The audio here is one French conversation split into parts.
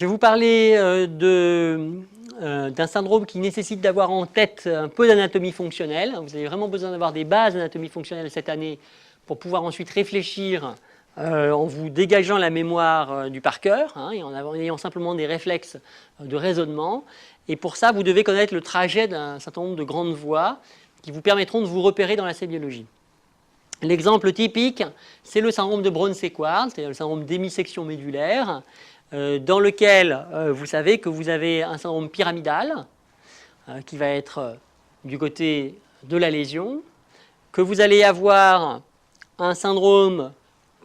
Je vais vous parler d'un syndrome qui nécessite d'avoir en tête un peu d'anatomie fonctionnelle. Vous avez vraiment besoin d'avoir des bases d'anatomie fonctionnelle cette année pour pouvoir ensuite réfléchir en vous dégageant la mémoire du par cœur et en ayant simplement des réflexes de raisonnement. Et pour ça, vous devez connaître le trajet d'un certain nombre de grandes voies qui vous permettront de vous repérer dans la sémiologie. L'exemple typique, c'est le syndrome de Brown-Séquard, c'est-à-dire le syndrome d'hémisection médulaire, dans lequel vous savez que vous avez un syndrome pyramidal qui va être du côté de la lésion, que vous allez avoir un syndrome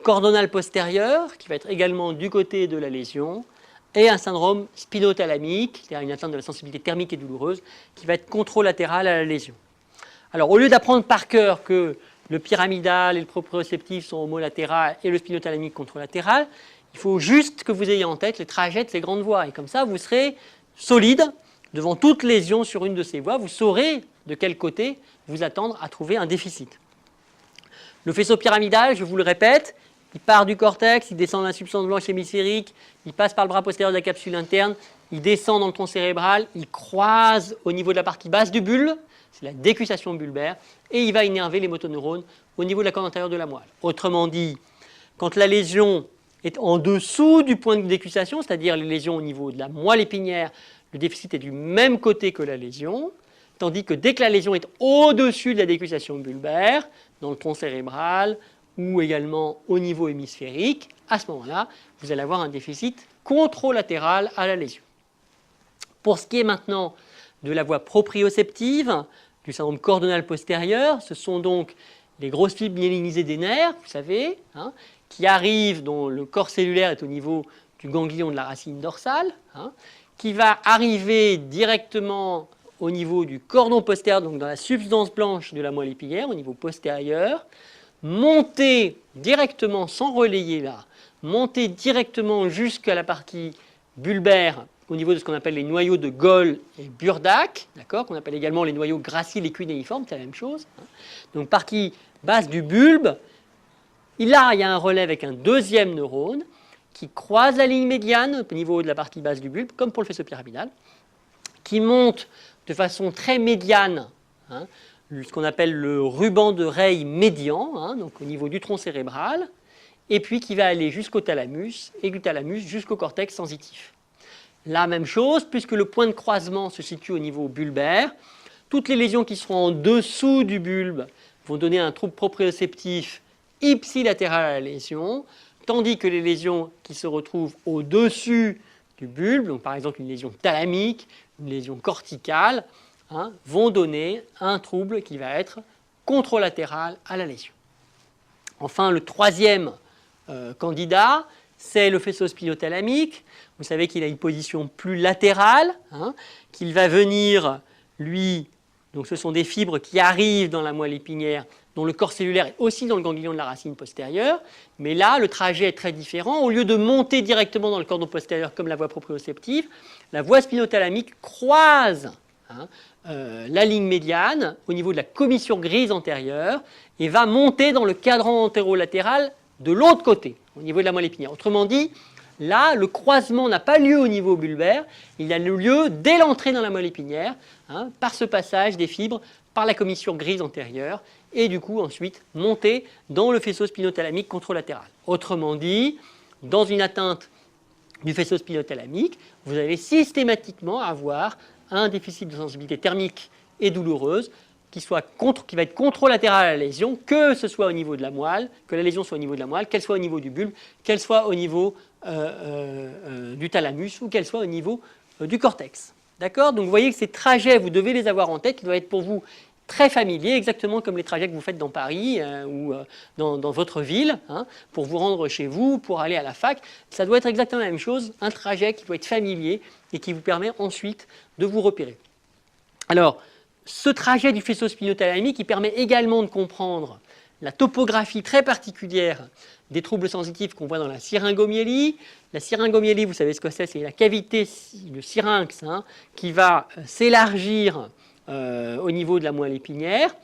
cordonal postérieur qui va être également du côté de la lésion, et un syndrome spinothalamique, c'est-à-dire une atteinte de la sensibilité thermique et douloureuse, qui va être controlatéral à la lésion. Alors au lieu d'apprendre par cœur que le pyramidal et le proprioceptif sont homolatéral et le spinothalamique controlatéral, il faut juste que vous ayez en tête les trajets de ces grandes voies. Et comme ça, vous serez solide devant toute lésion sur une de ces voies. Vous saurez de quel côté vous attendre à trouver un déficit. Le faisceau pyramidal, je vous le répète, il part du cortex, il descend dans la substance blanche hémisphérique, il passe par le bras postérieur de la capsule interne, il descend dans le tronc cérébral, il croise au niveau de la partie basse du bulbe, c'est la décussation bulbaire, et il va innerver les motoneurones au niveau de la corde antérieure de la moelle. Autrement dit, quand la lésion est en dessous du point de décussation, c'est-à-dire les lésions au niveau de la moelle épinière, le déficit est du même côté que la lésion, tandis que dès que la lésion est au-dessus de la décussation bulbaire, dans le tronc cérébral ou également au niveau hémisphérique, à ce moment-là, vous allez avoir un déficit controlatéral à la lésion. Pour ce qui est maintenant de la voie proprioceptive, du syndrome cordonal postérieur, ce sont donc les grosses fibres myélinisées des nerfs, vous savez, qui arrivent, dont le corps cellulaire est au niveau du ganglion de la racine dorsale, qui va arriver directement au niveau du cordon postérieur, donc dans la substance blanche de la moelle épinière, au niveau postérieur, monter directement, sans relayer là, monter directement jusqu'à la partie bulbaire, au niveau de ce qu'on appelle les noyaux de Goll et Burdak, qu'on appelle également les noyaux graciles et cunéiformes, c'est la même chose. Donc partie basse du bulbe, là il y a un relais avec un deuxième neurone qui croise la ligne médiane au niveau de la partie basse du bulbe, comme pour le faisceau pyramidal, qui monte de façon très médiane, ce qu'on appelle le ruban de Rey médian, donc au niveau du tronc cérébral, et puis qui va aller jusqu'au thalamus, et du thalamus jusqu'au cortex sensitif. La même chose, puisque le point de croisement se situe au niveau bulbaire, toutes les lésions qui seront en dessous du bulbe vont donner un trouble proprioceptif ipsilatéral à la lésion, tandis que les lésions qui se retrouvent au-dessus du bulbe, donc par exemple une lésion thalamique, une lésion corticale, vont donner un trouble qui va être controlatéral à la lésion. Enfin, le troisième candidat, c'est le faisceau spinothalamique. Vous savez qu'il a une position plus latérale, qu'il va venir, lui, donc ce sont des fibres qui arrivent dans la moelle épinière, dont le corps cellulaire est aussi dans le ganglion de la racine postérieure, mais là, le trajet est très différent. Au lieu de monter directement dans le cordon postérieur comme la voie proprioceptive, la voie spinothalamique croise la ligne médiane au niveau de la commissure grise antérieure et va monter dans le cadran antérolatéral de l'autre côté, au niveau de la moelle épinière. Autrement dit, là, le croisement n'a pas lieu au niveau bulbaire, il a lieu dès l'entrée dans la moelle épinière, par ce passage des fibres par la commissure grise antérieure, et du coup ensuite monter dans le faisceau spinothalamique controlatéral. Autrement dit, dans une atteinte du faisceau spinothalamique, vous allez systématiquement avoir un déficit de sensibilité thermique et douloureuse qui va être controlatéral à la lésion, que ce soit au niveau de la moelle, que la lésion soit au niveau de la moelle, qu'elle soit au niveau du bulbe, qu'elle soit au niveau du thalamus ou qu'elle soit au niveau du cortex. D'accord ? Donc vous voyez que ces trajets, vous devez les avoir en tête, ils doivent être pour vous très familiers, exactement comme les trajets que vous faites dans Paris ou dans votre ville, pour vous rendre chez vous, pour aller à la fac. Ça doit être exactement la même chose, un trajet qui doit être familier et qui vous permet ensuite de vous repérer. Alors, ce trajet du faisceau spinothalamique, il permet également de comprendre la topographie très particulière des troubles sensitifs qu'on voit dans la syringomyélie. La syringomyélie, vous savez ce que c'est la cavité, le syrinx, qui va s'élargir au niveau de la moelle épinière.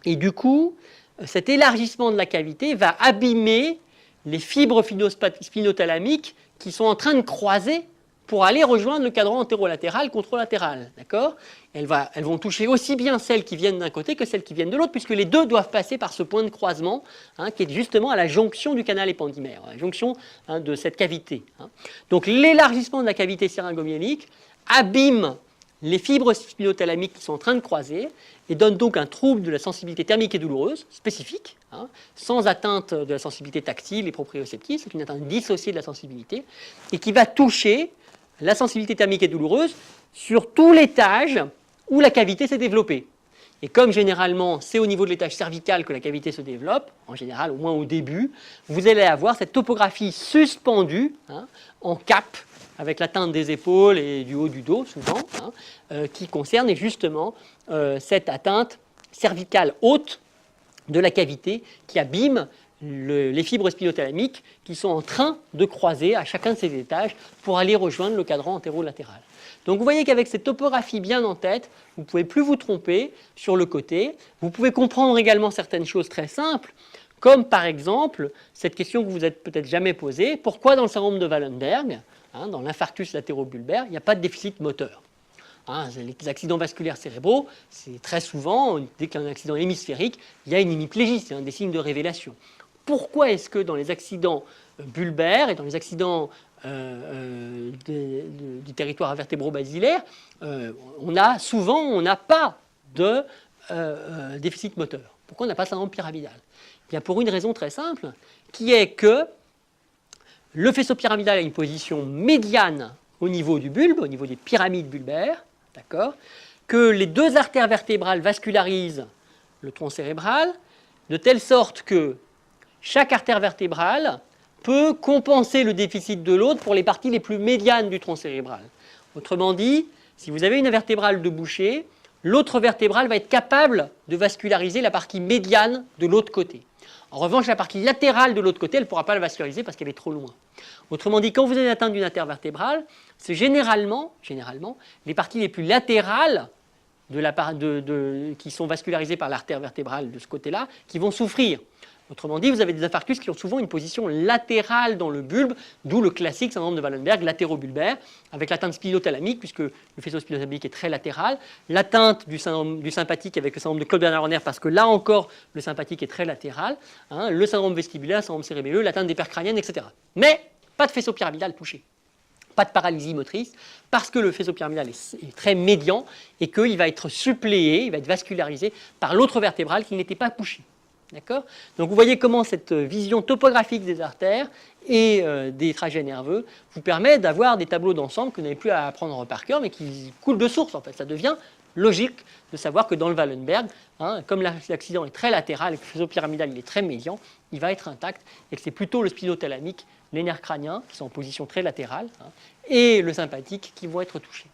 Et du coup, cet élargissement de la cavité va abîmer les fibres spinothalamiques qui sont en train de croiser pour aller rejoindre le cadran antérolatéral contralatéral. D'accord ? Elles vont toucher aussi bien celles qui viennent d'un côté que celles qui viennent de l'autre, puisque les deux doivent passer par ce point de croisement, qui est justement à la jonction du canal épandymère, à la jonction de cette cavité. Donc l'élargissement de la cavité syringomyélique abîme les fibres spinothalamiques qui sont en train de croiser et donne donc un trouble de la sensibilité thermique et douloureuse spécifique, sans atteinte de la sensibilité tactile et proprioceptive, c'est une atteinte dissociée de la sensibilité, et qui va toucher la sensibilité thermique et douloureuse sur tout l'étage où la cavité s'est développée. Et comme généralement c'est au niveau de l'étage cervical que la cavité se développe, en général au moins au début, vous allez avoir cette topographie suspendue en cape, avec l'atteinte des épaules et du haut du dos souvent, qui concerne justement cette atteinte cervicale haute de la cavité qui abîme les fibres spinothalamiques qui sont en train de croiser à chacun de ces étages pour aller rejoindre le cadran antérolatéral. Donc vous voyez qu'avec cette topographie bien en tête, vous ne pouvez plus vous tromper sur le côté. Vous pouvez comprendre également certaines choses très simples, comme par exemple cette question que vous vous êtes peut-être jamais posée, pourquoi dans le syndrome de Wallenberg, dans l'infarctus latérobulbaire, il n'y a pas de déficit moteur. Les accidents vasculaires cérébraux, c'est très souvent, dès qu'il y a un accident hémisphérique, il y a une hémiplégie, c'est un des signes de révélation. Pourquoi est-ce que dans les accidents bulbaires et dans les accidents du territoire invertébro-basilaire, on n'a pas de déficit moteur? Pourquoi on n'a pas de syndrome pyramidal? Bien pour une raison très simple, qui est que le faisceau pyramidal a une position médiane au niveau du bulbe, au niveau des pyramides bulbaires, d'accord, que les deux artères vertébrales vascularisent le tronc cérébral, de telle sorte que chaque artère vertébrale peut compenser le déficit de l'autre pour les parties les plus médianes du tronc cérébral. Autrement dit, si vous avez une vertébrale de bouchée, l'autre vertébrale va être capable de vasculariser la partie médiane de l'autre côté. En revanche, la partie latérale de l'autre côté, elle ne pourra pas la vasculariser parce qu'elle est trop loin. Autrement dit, quand vous avez atteinte d'une artère vertébrale, c'est généralement les parties les plus latérales qui sont vascularisées par l'artère vertébrale de ce côté-là qui vont souffrir. Autrement dit, vous avez des infarctus qui ont souvent une position latérale dans le bulbe, d'où le classique syndrome de Wallenberg latérobulbaire, avec l'atteinte spinothalamique, puisque le faisceau spinothalamique est très latéral, l'atteinte du sympathique avec le syndrome de Kolb-Bernard-Horner, parce que là encore, le sympathique est très latéral, le syndrome vestibulaire, le syndrome cérébelleux, l'atteinte des paires crâniennes, etc. Mais pas de faisceau pyramidal touché. Pas de paralysie motrice, parce que le faisceau pyramidal est très médian et qu'il va être suppléé, il va être vascularisé par l'autre vertébrale qui n'était pas touchée. D'accord ? Donc vous voyez comment cette vision topographique des artères et des trajets nerveux vous permet d'avoir des tableaux d'ensemble que vous n'avez plus à apprendre par cœur, mais qui coulent de source en fait. Ça devient logique de savoir que dans le Wallenberg, comme l'accident est très latéral et que le faisceau pyramidal il est très médian, il va être intact et que c'est plutôt le spinothalamique, les nerfs crâniens qui sont en position très latérale et le sympathique qui vont être touchés.